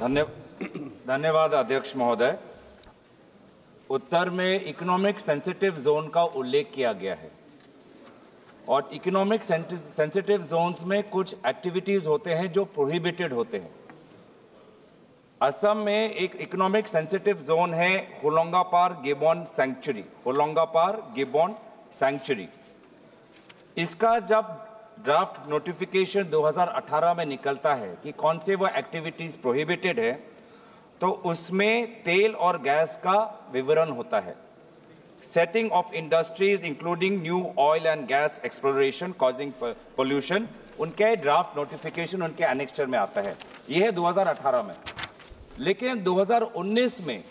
धन्यवाद अध्यक्ष महोदय। उत्तर में इकोनॉमिक सेंसिटिव जोन का उल्लेख किया गया है और इकोनॉमिक सेंसिटिव जोन्स में कुछ एक्टिविटीज होते हैं जो प्रोहिबिटेड होते हैं। असम में एक इकोनॉमिक सेंसिटिव जोन है होलोंगापार गिबॉन सैंक्चुरी, होलोंगापार गिबॉन सैंक्चुरी। इसका जब ड्राफ्ट नोटिफिकेशन 2018 में निकलता है कि कौन से वो एक्टिविटीज प्रोहिबिटेड है, तो उसमें तेल और गैस का विवरण होता है। Setting of industries including new oil and gas exploration causing pollution, उनके ड्राफ्ट नोटिफिकेशन उनके एनेक्स्चर में आता है। यह है 2018 में। लेकिन 2019 में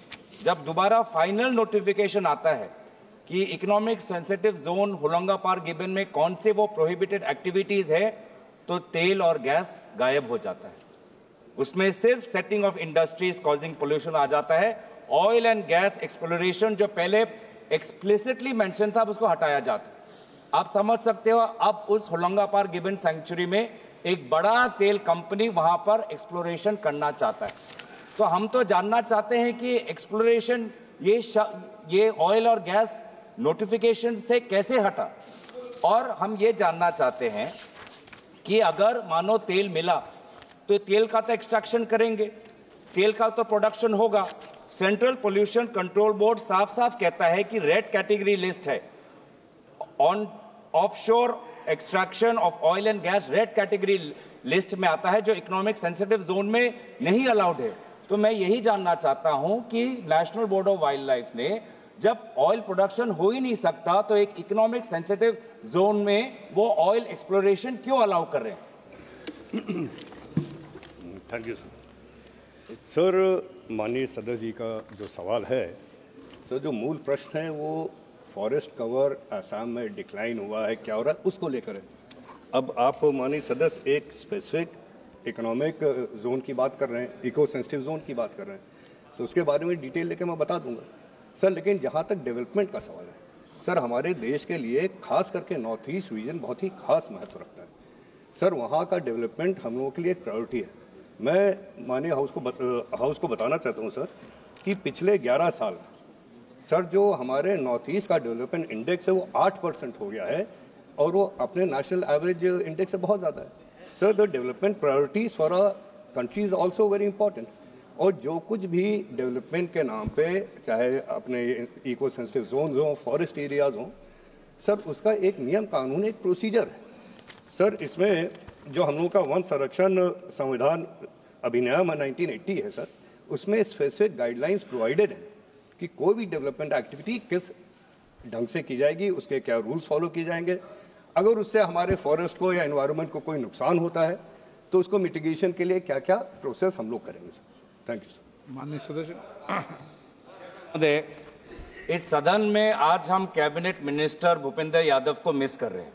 जब दोबारा फाइनल नोटिफिकेशन आता है कि इकोनॉमिक सेंसिटिव जोन होलोंगापार गिबन में कौन से वो प्रोहिबिटेड एक्टिविटीज है, तो तेल और गैस गायब हो जाता है। उसमें सिर्फ setting of industries causing pollution आ जाता है। ऑयल एंड गैस एक्सप्लोरेशन जो पहले एक्सप्लिसिटली मेंशन था, उसको हटाया जाता है। आप समझ सकते हो, अब उस होलोंगापार गिबन सैंक्चुरी में एक बड़ा तेल कंपनी वहां पर एक्सप्लोरेशन करना चाहता है। तो हम तो जानना चाहते हैं कि एक्सप्लोरेशन ये ऑयल और गैस नोटिफिकेशन से कैसे हटा, और हम ये जानना चाहते हैं कि अगर मानो तेल मिला तो तेल का तो एक्सट्रैक्शन करेंगे, तेल का तो प्रोडक्शन होगा। सेंट्रल पोल्यूशन कंट्रोल बोर्ड साफ साफ कहता है कि रेड कैटेगरी लिस्ट है on offshore extraction of oil and gas, red category list में आता है, जो इकोनॉमिक सेंसिटिव जोन में नहीं अलाउड है। तो मैं यही जानना चाहता हूं कि national board of wild life ने जब ऑयल प्रोडक्शन हो ही नहीं सकता, तो एक इकोनॉमिक सेंसिटिव जोन में वो ऑयल एक्सप्लोरेशन क्यों अलाउ कर रहे हैं? Thank you sir. माननीय सदस्य जी का जो सवाल है सर, जो मूल प्रश्न है वो फॉरेस्ट कवर असम में डिक्लाइन हुआ है, क्या हो रहा है, उसको लेकर है। अब आप माननीय सदस्य एक स्पेसिफिक इकोनॉमिक जोन की बात कर रहे हैं, इको सेंसिटिव जोन की बात कर रहे हैं, सो उसके बारे में डिटेल लेकर मैं बता दूंगा सर। लेकिन जहाँ तक डेवलपमेंट का सवाल है सर, हमारे देश के लिए खास करके नॉर्थ ईस्ट रीजन बहुत ही खास महत्व रखता है सर। वहाँ का डेवलपमेंट हम लोगों के लिए एक प्रायोरिटी है। मैं माननीय हाउस को बताना चाहता हूँ सर कि पिछले 11 साल सर जो हमारे नॉर्थ ईस्ट का डेवलपमेंट इंडेक्स है वो 8% हो गया है, और वो अपने नेशनल एवरेज इंडेक्स से बहुत ज़्यादा है sir. The development priorities for a country is also very important. और जो कुछ भी डेवलपमेंट के नाम पे, चाहे अपने इको सेंसिटिव जोन्स हों, फॉरेस्ट एरियाज हों सर, उसका एक नियम कानून, एक प्रोसीजर है सर। इसमें जो हम लोगों का वन संरक्षण संविधान अधिनियम 1980 है सर, उसमें स्पेसिफिक गाइडलाइंस प्रोवाइडेड है कि कोई भी डेवलपमेंट एक्टिविटी किस ढंग से की जाएगी, उसके क्या रूल्स फॉलो किए जाएंगे। अगर उससे हमारे फॉरेस्ट को या एनवायरनमेंट को कोई नुकसान होता है तो उसको मिटिगेशन के लिए क्या क्या प्रोसेस हम लोग करेंगे सर। Thank you sir. माननीय सदस्य महोदय, इस सदन में आज हम कैबिनेट मिनिस्टर भूपेंद्र यादव को मिस कर रहे हैं।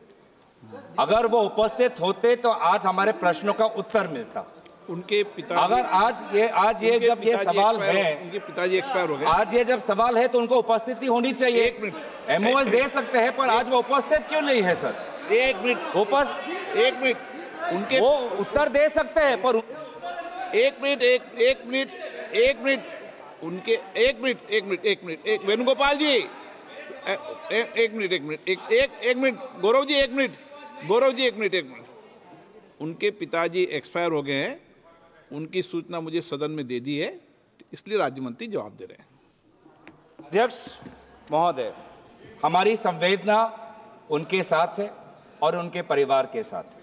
अगर वो उपस्थित होते तो आज हमारे प्रश्नों का उत्तर मिलता। उनके पिता, अगर आज ये जब ये सवाल है, उनके पिताजी एक्सपायर हो गए, आज ये जब सवाल है तो उनको उपस्थिति होनी चाहिए। एक मिनट, एमओएस दे सकते हैं, पर आज वो उपस्थित क्यों नहीं है सर? एक मिनट, उनके वो उत्तर दे सकते हैं, पर एक मिनट, वेणुगोपाल जी, एक मिनट, गौरव जी, एक मिनट। उनके पिताजी एक्सपायर हो गए हैं, उनकी सूचना मुझे सदन में दे दी है, इसलिए राज्य मंत्री जवाब दे रहे हैं। अध्यक्ष महोदय, हमारी संवेदना उनके साथ है और उनके परिवार के साथ है।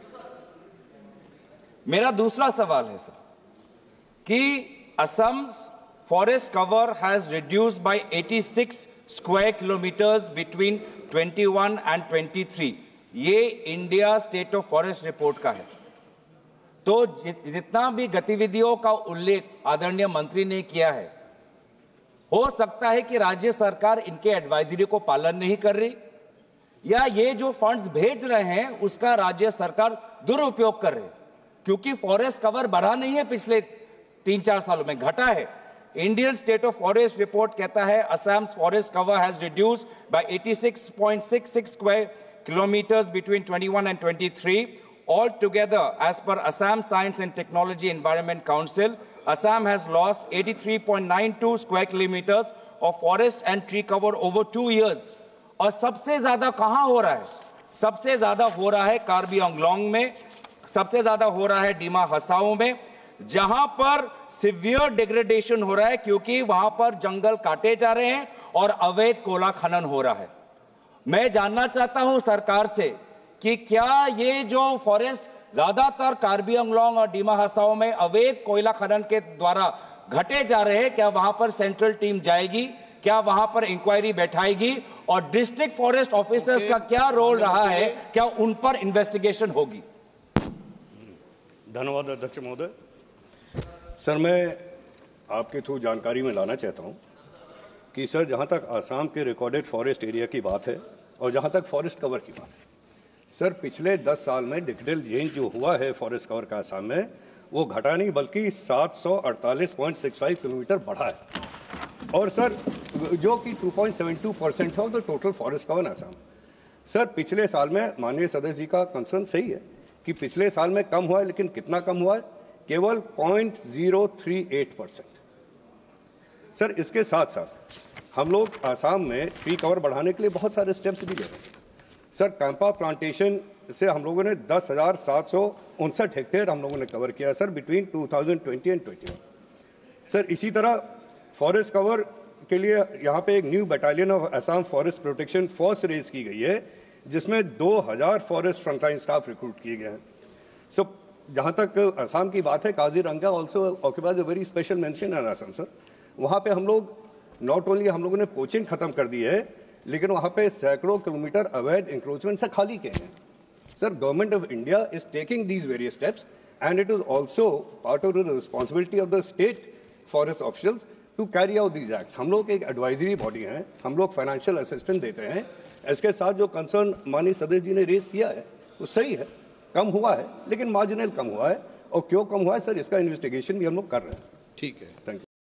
मेरा दूसरा सवाल है सर कि Assam forest cover has reduced by 86 square kilometres between 21 and 23। ये India state of forest report का है। तो जितना भी गतिविधियों का उल्लेख आदरणीय मंत्री ने किया है, हो सकता है कि राज्य सरकार इनके एडवाइजरी को पालन नहीं कर रही, या ये जो फंड्स भेज रहे हैं उसका राज्य सरकार दुरुपयोग कर रहे हैं, क्योंकि फॉरेस्ट कवर बढ़ा नहीं है, पिछले 3-4 सालों में घटा है। Indian state of forest report कहता है Assam forest cover has reduced by 86.66 square kilometres between 21 and 23, Altogether, as per Assam Science and Technology Environment Council, Assam has lost 83.92 square kilometers of forest and tree cover over 2 years. और सबसे ज्यादा कहां हो रहा है? सबसे ज्यादा हो रहा है कार्बी आंगलोंग में, सबसे ज्यादा हो रहा है डीमा हसाओ में, जहां पर सिवियर डिग्रेडेशन हो रहा है क्योंकि वहां पर जंगल काटे जा रहे हैं और अवैध कोयला खनन हो रहा है। मैं जानना चाहता हूं सरकार से कि क्या ये जो फॉरेस्ट ज्यादातर कार्बी आंगलोंग और डीमा हसाओ में अवैध कोयला खनन के द्वारा घटे जा रहे हैं, क्या वहां पर सेंट्रल टीम जाएगी, क्या वहां पर इंक्वायरी बैठाएगी और डिस्ट्रिक्ट फॉरेस्ट ऑफिसर्स का क्या रोल रहा है, क्या उन पर इन्वेस्टिगेशन होगी? धन्यवाद अध्यक्ष महोदय। सर, मैं आपके थ्रू जानकारी में लाना चाहता हूं कि सर, जहां तक आसाम के रिकॉर्डेड फॉरेस्ट एरिया की बात है और जहां तक फॉरेस्ट कवर की बात है, सर पिछले 10 साल में डिजिटल चेंज जो हुआ है फॉरेस्ट कवर का आसाम में, वो घटा नहीं बल्कि 748.65 किलोमीटर बढ़ा है। और सर जो कि 2.72% है the total forest cover Assam. Sir पिछले साल में माननीय सदस्य जी का कंसर्न सही है कि पिछले साल में कम हुआ है, लेकिन कितना कम हुआ है? केवल 0.038%। सर इसके साथ साथ हम लोग आसाम में ट्री कवर बढ़ाने के लिए बहुत सारे स्टेप्स भी ले रहे हैं। सर कैंपा प्लांटेशन से हम लोगों ने 10,759 हेक्टेयर हम लोगों ने कवर किया सर बिटवीन 2020 एंड 21। सर इसी तरह फॉरेस्ट कवर के लिए यहाँ पे एक new battalion of Assam forest protection force raise की गई है, जिसमें 2000 फॉरेस्ट फ्रंटलाइन स्टाफ रिक्रूट किए गए हैं। सो जहाँ तक असम की बात है, Kaziranga also occupies a very special mention in Assam sir. वहाँ पे हम लोग नॉट ओनली हम लोगों ने पोचिंग खत्म कर दी है, लेकिन वहाँ पे सैकड़ों किलोमीटर अवैध इंक्रोचमेंट से खाली किए हैं। Sir government of India is taking these various steps and it is also part of the responsibility of the state forest officials to carry out these acts. हम लोग एक एडवाइजरी बॉडी हैं, हम लोग फाइनेंशियल असिस्टेंस देते हैं। इसके साथ जो कंसर्न माननीय सदस्य जी ने रेज किया है वो सही है, कम हुआ है लेकिन मार्जिनल कम हुआ है। और क्यों कम हुआ है सर, इसका इन्वेस्टिगेशन भी हम लोग कर रहे हैं। ठीक है, थैंक यू।